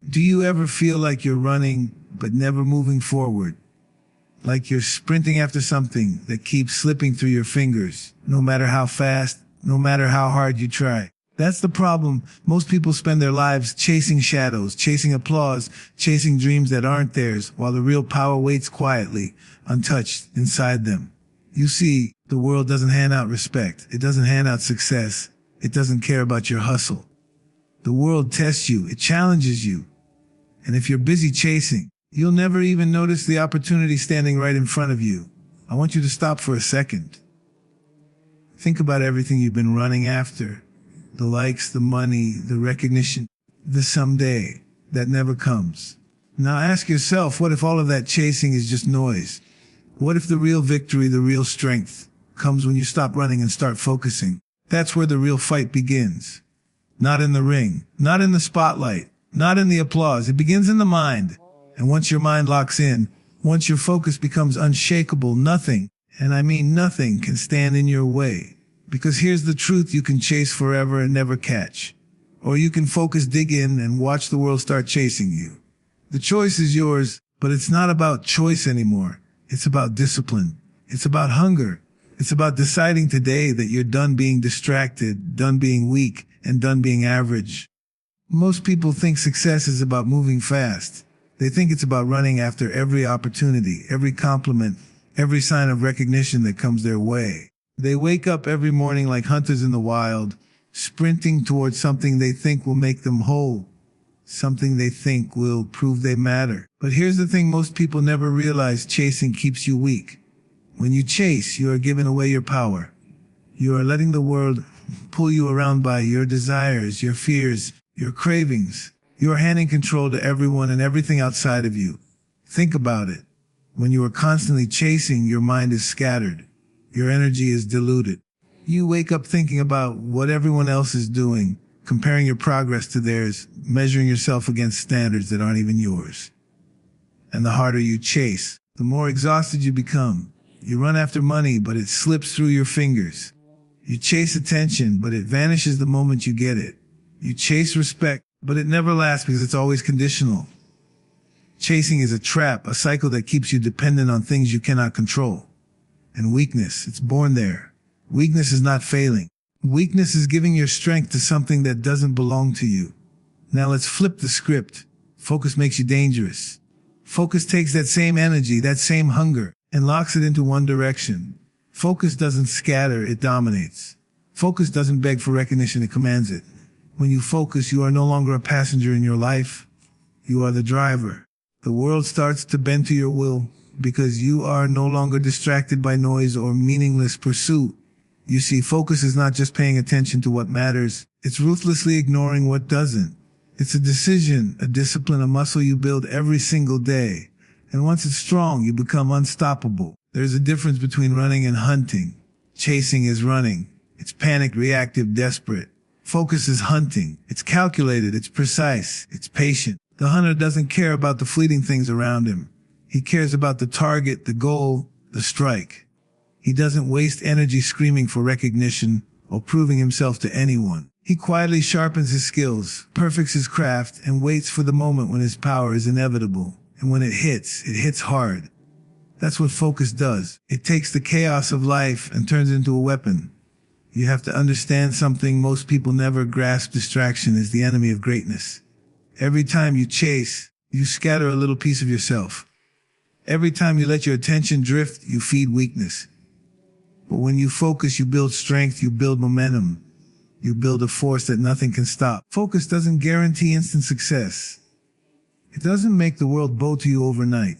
Do you ever feel like you're running, but never moving forward? Like you're sprinting after something that keeps slipping through your fingers, no matter how fast, no matter how hard you try. That's the problem. Most people spend their lives chasing shadows, chasing applause, chasing dreams that aren't theirs, while the real power waits quietly, untouched inside them. You see, the world doesn't hand out respect. It doesn't hand out success. It doesn't care about your hustle. The world tests you. It challenges you. And if you're busy chasing, you'll never even notice the opportunity standing right in front of you. I want you to stop for a second. Think about everything you've been running after. The likes, the money, the recognition, the someday that never comes. Now ask yourself, what if all of that chasing is just noise? What if the real victory, the real strength, comes when you stop running and start focusing? That's where the real fight begins. Not in the ring, not in the spotlight, not in the applause. It begins in the mind. And once your mind locks in, once your focus becomes unshakable, nothing, and I mean nothing, can stand in your way. Because here's the truth: you can chase forever and never catch. Or you can focus, dig in, and watch the world start chasing you. The choice is yours, but it's not about choice anymore. It's about discipline. It's about hunger. It's about deciding today that you're done being distracted, done being weak, and done being average. Most people think success is about moving fast. They think it's about running after every opportunity, every compliment, every sign of recognition that comes their way. They wake up every morning like hunters in the wild, sprinting towards something they think will make them whole, something they think will prove they matter. But here's the thing most people never realize: chasing keeps you weak. When you chase, you are giving away your power. You are letting the world pull you around by your desires, your fears, your cravings. You are handing control to everyone and everything outside of you. Think about it. When you are constantly chasing, your mind is scattered. Your energy is diluted. You wake up thinking about what everyone else is doing, comparing your progress to theirs, measuring yourself against standards that aren't even yours. And the harder you chase, the more exhausted you become. You run after money, but it slips through your fingers. You chase attention, but it vanishes the moment you get it. You chase respect, but it never lasts because it's always conditional. Chasing is a trap, a cycle that keeps you dependent on things you cannot control. And weakness, it's born there. Weakness is not failing. Weakness is giving your strength to something that doesn't belong to you. Now let's flip the script. Focus makes you dangerous. Focus takes that same energy, that same hunger, and locks it into one direction. Focus doesn't scatter, it dominates. Focus doesn't beg for recognition, it commands it. When you focus, you are no longer a passenger in your life. You are the driver. The world starts to bend to your will because you are no longer distracted by noise or meaningless pursuit. You see, focus is not just paying attention to what matters. It's ruthlessly ignoring what doesn't. It's a decision, a discipline, a muscle you build every single day. And once it's strong, you become unstoppable. There's a difference between running and hunting. Chasing is running. It's panicked, reactive, desperate. Focus is hunting. It's calculated, it's precise, it's patient. The hunter doesn't care about the fleeting things around him. He cares about the target, the goal, the strike. He doesn't waste energy screaming for recognition or proving himself to anyone. He quietly sharpens his skills, perfects his craft, and waits for the moment when his power is inevitable. And when it hits hard. That's what focus does. It takes the chaos of life and turns it into a weapon. You have to understand something most people never grasp: distraction is the enemy of greatness. Every time you chase, you scatter a little piece of yourself. Every time you let your attention drift, you feed weakness. But when you focus, you build strength, you build momentum. You build a force that nothing can stop. Focus doesn't guarantee instant success. It doesn't make the world bow to you overnight.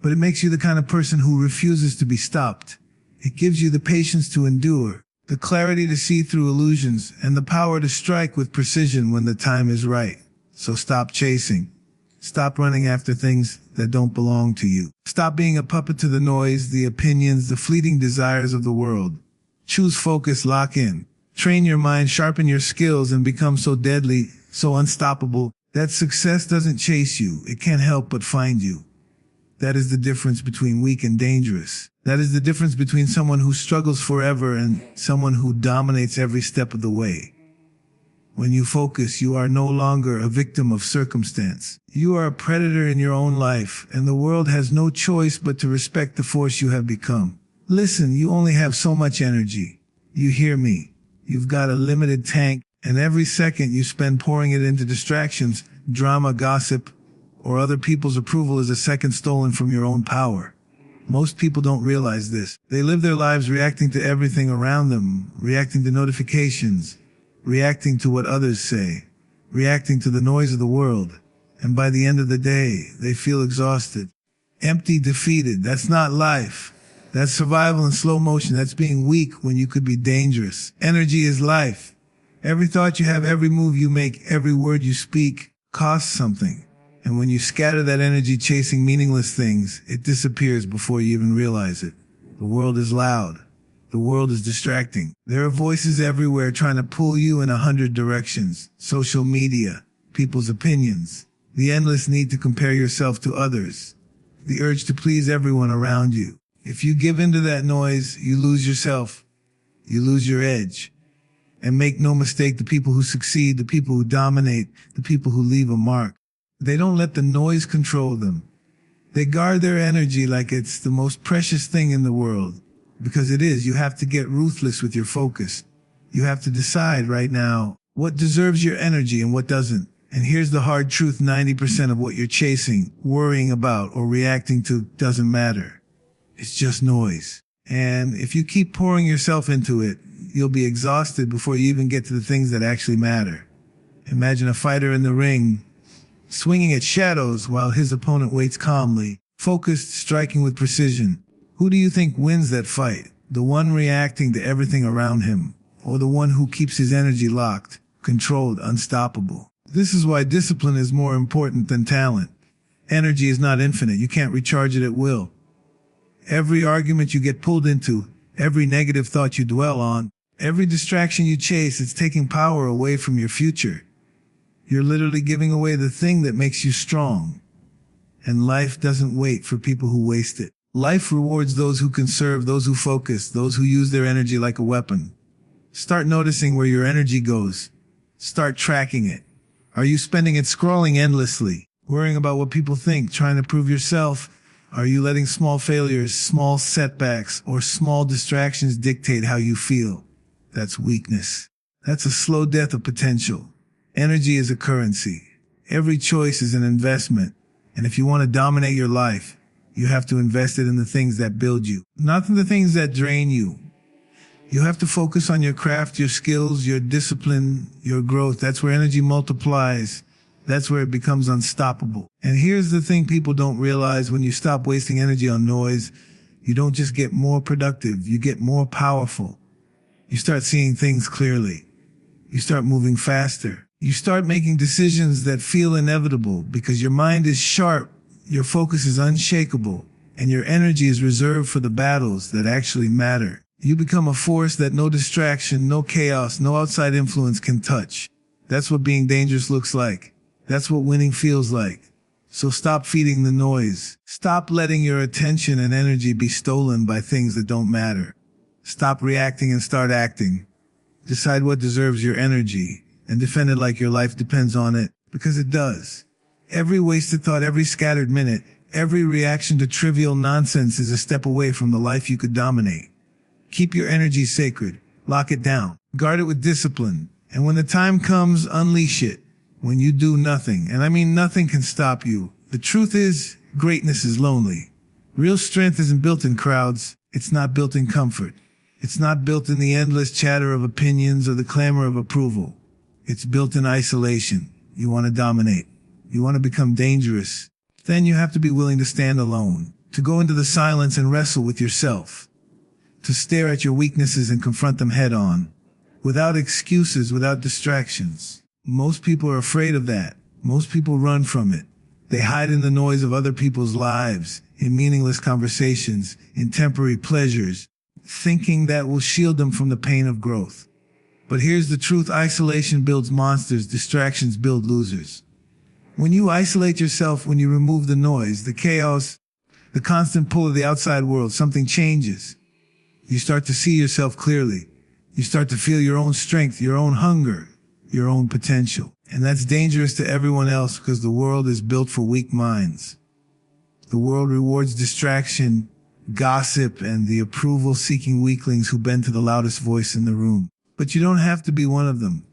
But it makes you the kind of person who refuses to be stopped. It gives you the patience to endure, the clarity to see through illusions, and the power to strike with precision when the time is right. So stop chasing. Stop running after things that don't belong to you. Stop being a puppet to the noise, the opinions, the fleeting desires of the world. Choose focus, lock in. Train your mind, sharpen your skills, and become so deadly, so unstoppable, that success doesn't chase you. It can't help but find you. That is the difference between weak and dangerous. That is the difference between someone who struggles forever and someone who dominates every step of the way. When you focus, you are no longer a victim of circumstance. You are a predator in your own life, and the world has no choice but to respect the force you have become. Listen, you only have so much energy. You hear me? You've got a limited tank, and every second you spend pouring it into distractions, drama, gossip, or other people's approval is a second stolen from your own power. Most people don't realize this. They live their lives reacting to everything around them, reacting to notifications, reacting to what others say, reacting to the noise of the world. And by the end of the day, they feel exhausted, empty, defeated. That's not life. That's survival in slow motion. That's being weak when you could be dangerous. Energy is life. Every thought you have, every move you make, every word you speak costs something. And when you scatter that energy chasing meaningless things, it disappears before you even realize it. The world is loud. The world is distracting. There are voices everywhere trying to pull you in 100 directions. Social media, people's opinions, the endless need to compare yourself to others, the urge to please everyone around you. If you give into that noise, you lose yourself. You lose your edge. And make no mistake, the people who succeed, the people who dominate, the people who leave a mark, they don't let the noise control them. They guard their energy like it's the most precious thing in the world. Because it is. You have to get ruthless with your focus. You have to decide right now what deserves your energy and what doesn't. And here's the hard truth: 90% of what you're chasing, worrying about, or reacting to doesn't matter. It's just noise. And if you keep pouring yourself into it, you'll be exhausted before you even get to the things that actually matter. Imagine a fighter in the ring, swinging at shadows while his opponent waits calmly, focused, striking with precision. Who do you think wins that fight? The one reacting to everything around him, or the one who keeps his energy locked, controlled, unstoppable? This is why discipline is more important than talent. Energy is not infinite. You can't recharge it at will. Every argument you get pulled into, every negative thought you dwell on, every distraction you chase, it's taking power away from your future. You're literally giving away the thing that makes you strong. And life doesn't wait for people who waste it. Life rewards those who conserve, those who focus, those who use their energy like a weapon. Start noticing where your energy goes. Start tracking it. Are you spending it scrolling endlessly, worrying about what people think, trying to prove yourself? Are you letting small failures, small setbacks, or small distractions dictate how you feel? That's weakness. That's a slow death of potential. Energy is a currency. Every choice is an investment. And if you want to dominate your life, you have to invest it in the things that build you, not in the things that drain you. You have to focus on your craft, your skills, your discipline, your growth. That's where energy multiplies. That's where it becomes unstoppable. And here's the thing people don't realize: when you stop wasting energy on noise, you don't just get more productive, you get more powerful. You start seeing things clearly. You start moving faster. You start making decisions that feel inevitable because your mind is sharp, your focus is unshakable, and your energy is reserved for the battles that actually matter. You become a force that no distraction, no chaos, no outside influence can touch. That's what being dangerous looks like. That's what winning feels like. So stop feeding the noise. Stop letting your attention and energy be stolen by things that don't matter. Stop reacting and start acting. Decide what deserves your energy and defend it like your life depends on it, because it does. Every wasted thought, every scattered minute, every reaction to trivial nonsense is a step away from the life you could dominate. Keep your energy sacred. Lock it down. Guard it with discipline. And when the time comes, unleash it. When you do nothing, and I mean nothing, can stop you. The truth is, greatness is lonely. Real strength isn't built in crowds. It's not built in comfort. It's not built in the endless chatter of opinions or the clamor of approval. It's built in isolation. You want to dominate. You want to become dangerous. Then you have to be willing to stand alone, to go into the silence and wrestle with yourself, to stare at your weaknesses and confront them head on, without excuses, without distractions. Most people are afraid of that. Most people run from it. They hide in the noise of other people's lives, in meaningless conversations, in temporary pleasures, thinking that will shield them from the pain of growth. But here's the truth: isolation builds monsters, distractions build losers. When you isolate yourself, when you remove the noise, the chaos, the constant pull of the outside world, something changes. You start to see yourself clearly. You start to feel your own strength, your own hunger, your own potential. And that's dangerous to everyone else because the world is built for weak minds. The world rewards distraction, gossip, and the approval-seeking weaklings who bend to the loudest voice in the room. But you don't have to be one of them.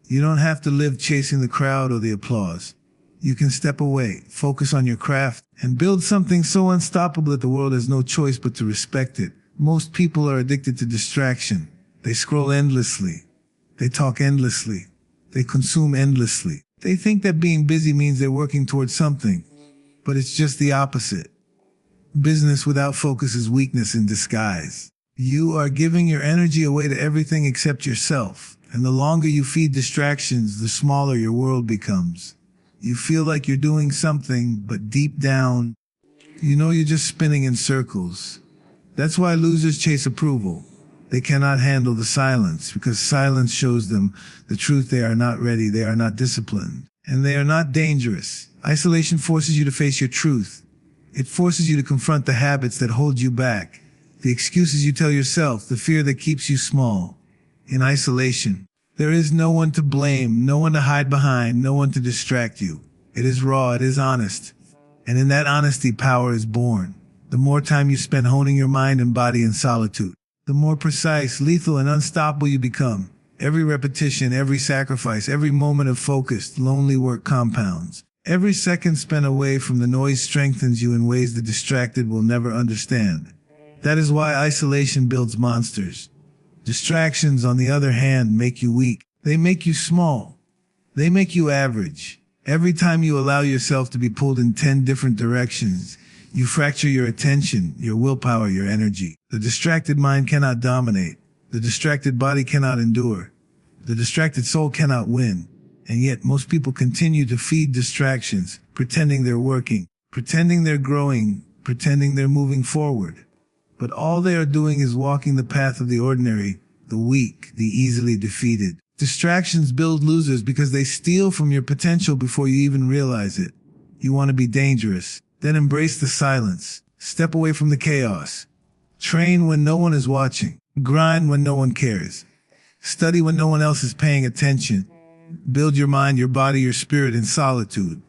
You don't have to live chasing the crowd or the applause. You can step away, focus on your craft, and build something so unstoppable that the world has no choice but to respect it. Most people are addicted to distraction. They scroll endlessly. They talk endlessly. They consume endlessly. They think that being busy means they're working towards something, but it's just the opposite. Business without focus is weakness in disguise. You are giving your energy away to everything except yourself, and the longer you feed distractions, the smaller your world becomes. You feel like you're doing something, but deep down, you know you're just spinning in circles. That's why losers chase approval. They cannot handle the silence, because silence shows them the truth. They are not ready, they are not disciplined, and they are not dangerous. Isolation forces you to face your truth. It forces you to confront the habits that hold you back, the excuses you tell yourself, the fear that keeps you small. In isolation, there is no one to blame, no one to hide behind, no one to distract you. It is raw, it is honest. And in that honesty, power is born. The more time you spend honing your mind and body in solitude, the more precise, lethal, and unstoppable you become. Every repetition, every sacrifice, every moment of focused, lonely work compounds. Every second spent away from the noise strengthens you in ways the distracted will never understand. That is why isolation builds monsters. Distractions, on the other hand, make you weak. They make you small. They make you average. Every time you allow yourself to be pulled in 10 different directions, you fracture your attention, your willpower, your energy. The distracted mind cannot dominate. The distracted body cannot endure. The distracted soul cannot win. And yet most people continue to feed distractions, pretending they're working, pretending they're growing, pretending they're moving forward. But all they are doing is walking the path of the ordinary, the weak, the easily defeated. Distractions build losers because they steal from your potential before you even realize it. You want to be dangerous? Then embrace the silence. Step away from the chaos. Train when no one is watching. Grind when no one cares. Study when no one else is paying attention. Build your mind, your body, your spirit in solitude.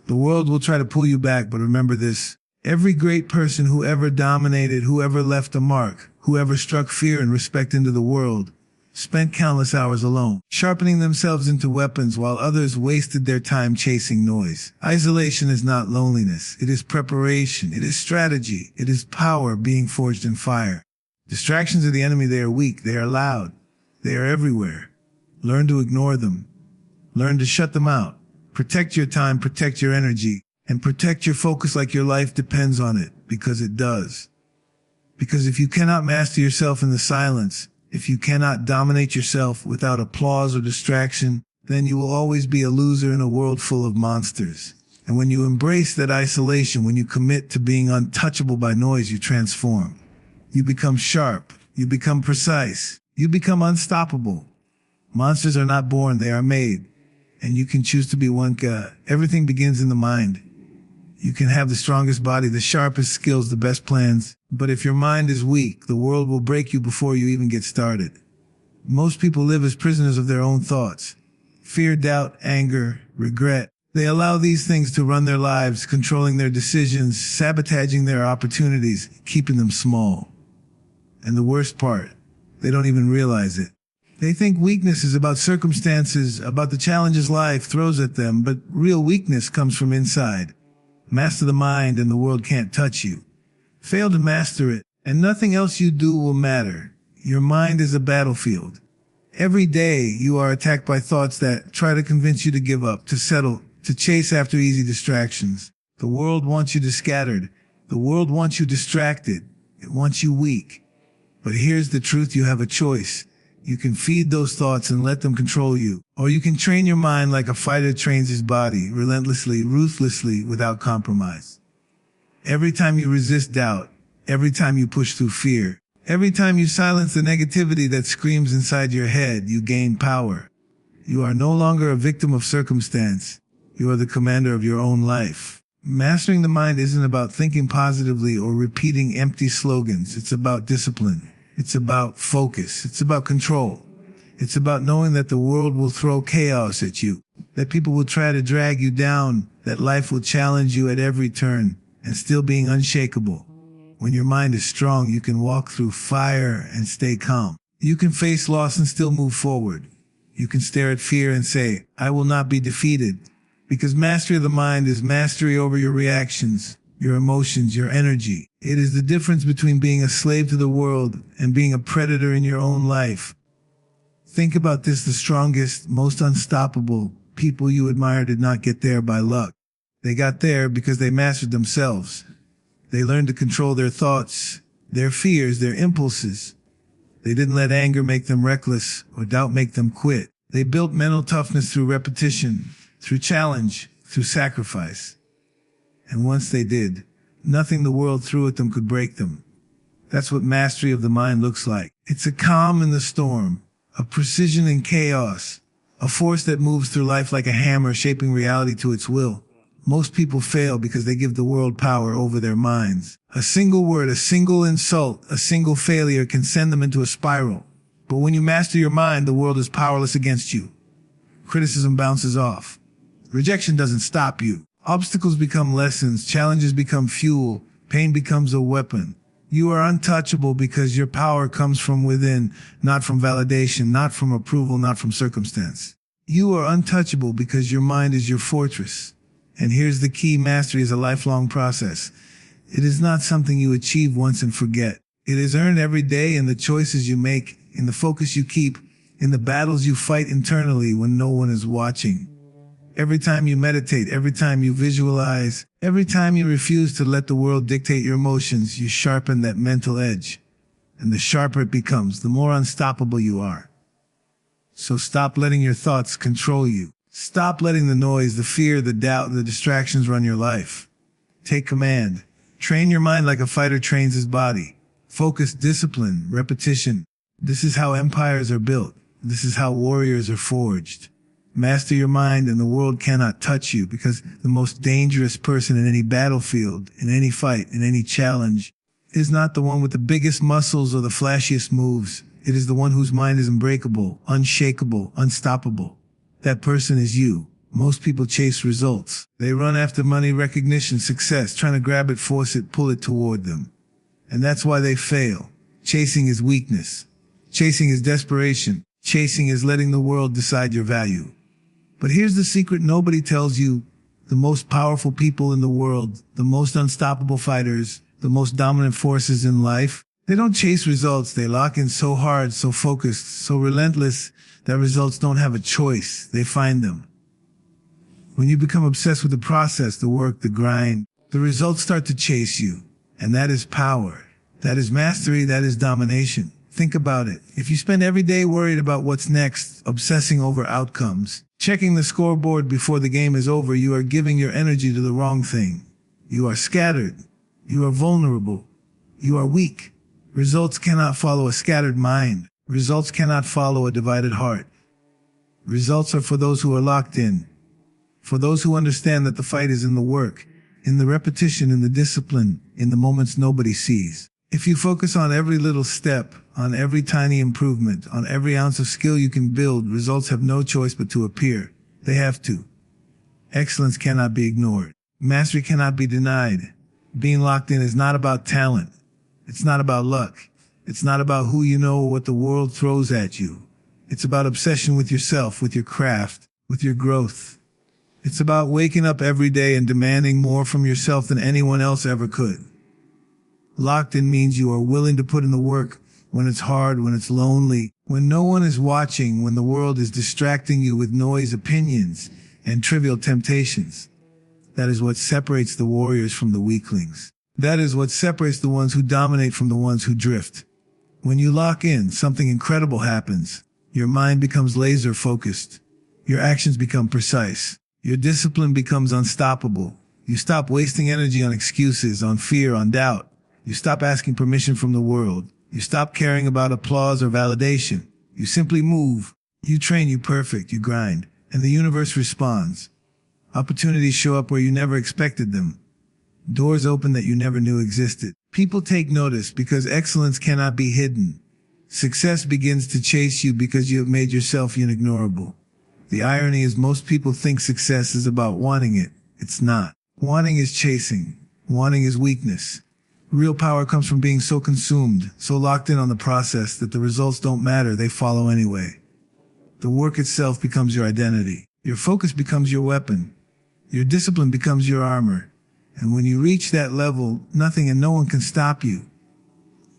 The world will try to pull you back, but remember this. Every great person who ever dominated, who ever left a mark, who ever struck fear and respect into the world, spent countless hours alone, sharpening themselves into weapons while others wasted their time chasing noise. Isolation is not loneliness. It is preparation. It is strategy. It is power being forged in fire. Distractions are the enemy. They are weak. They are loud. They are everywhere. Learn to ignore them. Learn to shut them out. Protect your time, protect your energy, and protect your focus like your life depends on it, because it does. Because if you cannot master yourself in the silence, if you cannot dominate yourself without applause or distraction, then you will always be a loser in a world full of monsters. And when you embrace that isolation, when you commit to being untouchable by noise, you transform. You become sharp. You become precise. You become unstoppable. Monsters are not born, they are made. And you can choose to be one. Everything begins in the mind. You can have the strongest body, the sharpest skills, the best plans. But if your mind is weak, the world will break you before you even get started. Most people live as prisoners of their own thoughts. Fear, doubt, anger, regret. They allow these things to run their lives, controlling their decisions, sabotaging their opportunities, keeping them small. And the worst part, they don't even realize it. They think weakness is about circumstances, about the challenges life throws at them, but real weakness comes from inside. Master the mind and the world can't touch you. Fail to master it, and nothing else you do will matter. Your mind is a battlefield. Every day you are attacked by thoughts that try to convince you to give up, to settle, to chase after easy distractions. The world wants you scattered. The world wants you distracted. It wants you weak. But here's the truth, you have a choice. You can feed those thoughts and let them control you. Or you can train your mind like a fighter trains his body, relentlessly, ruthlessly, without compromise. Every time you resist doubt, every time you push through fear, every time you silence the negativity that screams inside your head, you gain power. You are no longer a victim of circumstance. You are the commander of your own life. Mastering the mind isn't about thinking positively or repeating empty slogans. It's about discipline. It's about focus. It's about control. It's about knowing that the world will throw chaos at you, that people will try to drag you down, that life will challenge you at every turn, and still being unshakable. When your mind is strong, you can walk through fire and stay calm. You can face loss and still move forward. You can stare at fear and say, I will not be defeated. Because mastery of the mind is mastery over your reactions, your emotions, your energy. It is the difference between being a slave to the world and being a predator in your own life. Think about this: the strongest, most unstoppable people you admire did not get there by luck. They got there because they mastered themselves. They learned to control their thoughts, their fears, their impulses. They didn't let anger make them reckless or doubt make them quit. They built mental toughness through repetition, through challenge, through sacrifice. And once they did, nothing the world threw at them could break them. That's what mastery of the mind looks like. It's a calm in the storm, a precision in chaos, a force that moves through life like a hammer, shaping reality to its will. Most people fail because they give the world power over their minds. A single word, a single insult, a single failure can send them into a spiral. But when you master your mind, the world is powerless against you. Criticism bounces off. Rejection doesn't stop you. Obstacles become lessons, challenges become fuel, pain becomes a weapon. You are untouchable because your power comes from within, not from validation, not from approval, not from circumstance. You are untouchable because your mind is your fortress. And here's the key: mastery is a lifelong process. It is not something you achieve once and forget. It is earned every day in the choices you make, in the focus you keep, in the battles you fight internally when no one is watching. Every time you meditate, every time you visualize, every time you refuse to let the world dictate your emotions, you sharpen that mental edge. And the sharper it becomes, the more unstoppable you are. So stop letting your thoughts control you. Stop letting the noise, the fear, the doubt, and the distractions run your life. Take command. Train your mind like a fighter trains his body. Focus, discipline, repetition. This is how empires are built. This is how warriors are forged. Master your mind and the world cannot touch you, because the most dangerous person in any battlefield, in any fight, in any challenge, is not the one with the biggest muscles or the flashiest moves. It is the one whose mind is unbreakable, unshakable, unstoppable. That person is you. Most people chase results. They run after money, recognition, success, trying to grab it, force it, pull it toward them. And that's why they fail. Chasing is weakness. Chasing is desperation. Chasing is letting the world decide your value. But here's the secret nobody tells you. The most powerful people in the world, the most unstoppable fighters, the most dominant forces in life, they don't chase results. They lock in so hard, so focused, so relentless that results don't have a choice. They find them. When you become obsessed with the process, the work, the grind, the results start to chase you. And that is power. That is mastery. That is domination. Think about it. If you spend every day worried about what's next, obsessing over outcomes, checking the scoreboard before the game is over, you are giving your energy to the wrong thing. You are scattered. You are vulnerable. You are weak. Results cannot follow a scattered mind. Results cannot follow a divided heart. Results are for those who are locked in. For those who understand that the fight is in the work, in the repetition, in the discipline, in the moments nobody sees. If you focus on every little step, on every tiny improvement, on every ounce of skill you can build, results have no choice but to appear. They have to. Excellence cannot be ignored. Mastery cannot be denied. Being locked in is not about talent. It's not about luck. It's not about who you know or what the world throws at you. It's about obsession with yourself, with your craft, with your growth. It's about waking up every day and demanding more from yourself than anyone else ever could. Locked in means you are willing to put in the work when it's hard, when it's lonely, when no one is watching, when the world is distracting you with noise, opinions, and trivial temptations. That is what separates the warriors from the weaklings. That is what separates the ones who dominate from the ones who drift. When you lock in, something incredible happens. Your mind becomes laser focused. Your actions become precise. Your discipline becomes unstoppable. You stop wasting energy on excuses, on fear, on doubt. You stop asking permission from the world. You stop caring about applause or validation. You simply move. You train, you perfect, you grind, and the universe responds. Opportunities show up where you never expected them. Doors open that you never knew existed. People take notice because excellence cannot be hidden. Success begins to chase you because you have made yourself unignorable. The irony is most people think success is about wanting it. It's not. Wanting is chasing. Wanting is weakness. Real power comes from being so consumed, so locked in on the process that the results don't matter, they follow anyway. The work itself becomes your identity. Your focus becomes your weapon. Your discipline becomes your armor. And when you reach that level, nothing and no one can stop you.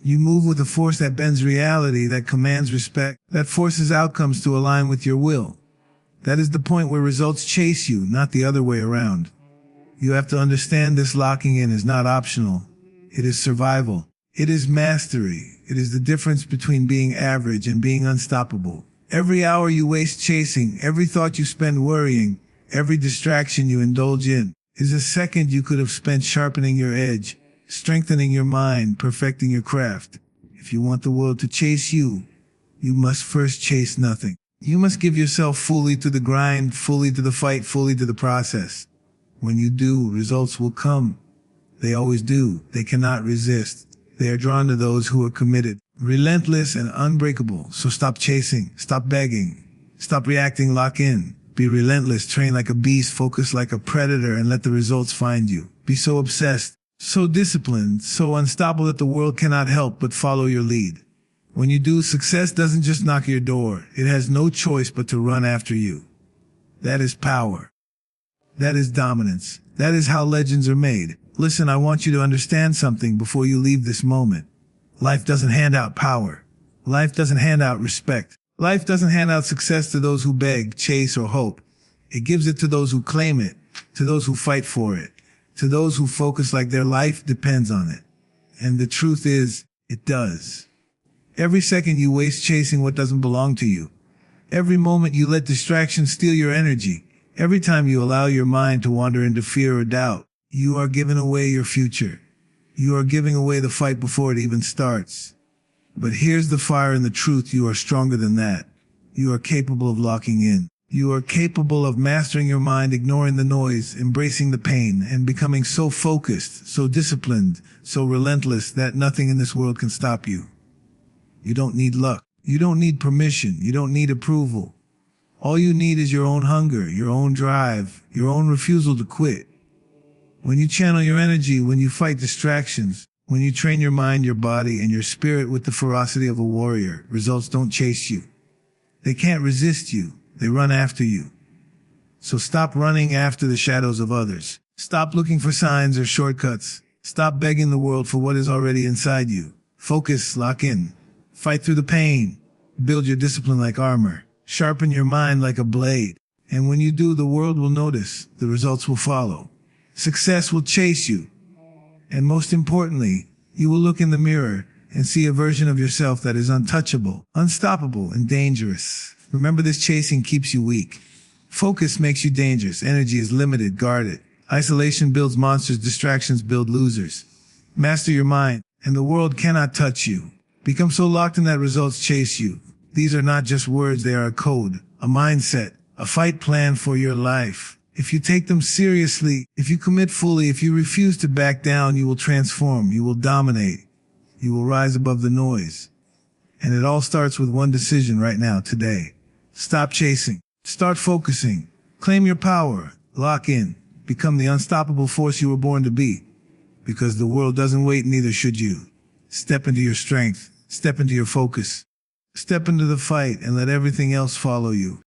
You move with a force that bends reality, that commands respect, that forces outcomes to align with your will. That is the point where results chase you, not the other way around. You have to understand this locking in is not optional. It is survival. It is mastery. It is the difference between being average and being unstoppable. Every hour you waste chasing, every thought you spend worrying, every distraction you indulge in, is a second you could have spent sharpening your edge, strengthening your mind, perfecting your craft. If you want the world to chase you, you must first chase nothing. You must give yourself fully to the grind, fully to the fight, fully to the process. When you do, results will come. They always do. They cannot resist. They are drawn to those who are committed, relentless and unbreakable. So stop chasing, stop begging, stop reacting, lock in. Be relentless, train like a beast, focus like a predator, and let the results find you. Be so obsessed, so disciplined, so unstoppable that the world cannot help but follow your lead. When you do, success doesn't just knock your door. It has no choice but to run after you. That is power. That is dominance. That is how legends are made. Listen, I want you to understand something before you leave this moment. Life doesn't hand out power. Life doesn't hand out respect. Life doesn't hand out success to those who beg, chase, or hope. It gives it to those who claim it, to those who fight for it, to those who focus like their life depends on it. And the truth is, it does. Every second you waste chasing what doesn't belong to you, every moment you let distractions steal your energy, every time you allow your mind to wander into fear or doubt, you are giving away your future. You are giving away the fight before it even starts. But here's the fire and the truth. You are stronger than that. You are capable of locking in. You are capable of mastering your mind, ignoring the noise, embracing the pain, and becoming so focused, so disciplined, so relentless that nothing in this world can stop you. You don't need luck. You don't need permission. You don't need approval. All you need is your own hunger, your own drive, your own refusal to quit. When you channel your energy, when you fight distractions, when you train your mind, your body, and your spirit with the ferocity of a warrior, results don't chase you. They can't resist you. They run after you. So stop running after the shadows of others. Stop looking for signs or shortcuts. Stop begging the world for what is already inside you. Focus, lock in. Fight through the pain. Build your discipline like armor. Sharpen your mind like a blade. And when you do, the world will notice. The results will follow. Success will chase you. And most importantly, you will look in the mirror and see a version of yourself that is untouchable, unstoppable, and dangerous. Remember, this chasing keeps you weak. Focus makes you dangerous. Energy is limited. Guard it. Isolation builds monsters. Distractions build losers. Master your mind, and the world cannot touch you. Become so locked in that results chase you. These are not just words. They are a code, a mindset, a fight plan for your life. If you take them seriously, if you commit fully, if you refuse to back down, you will transform. You will dominate. You will rise above the noise. And it all starts with one decision right now, today. Stop chasing. Start focusing. Claim your power. Lock in. Become the unstoppable force you were born to be. Because the world doesn't wait, neither should you. Step into your strength. Step into your focus. Step into the fight and let everything else follow you.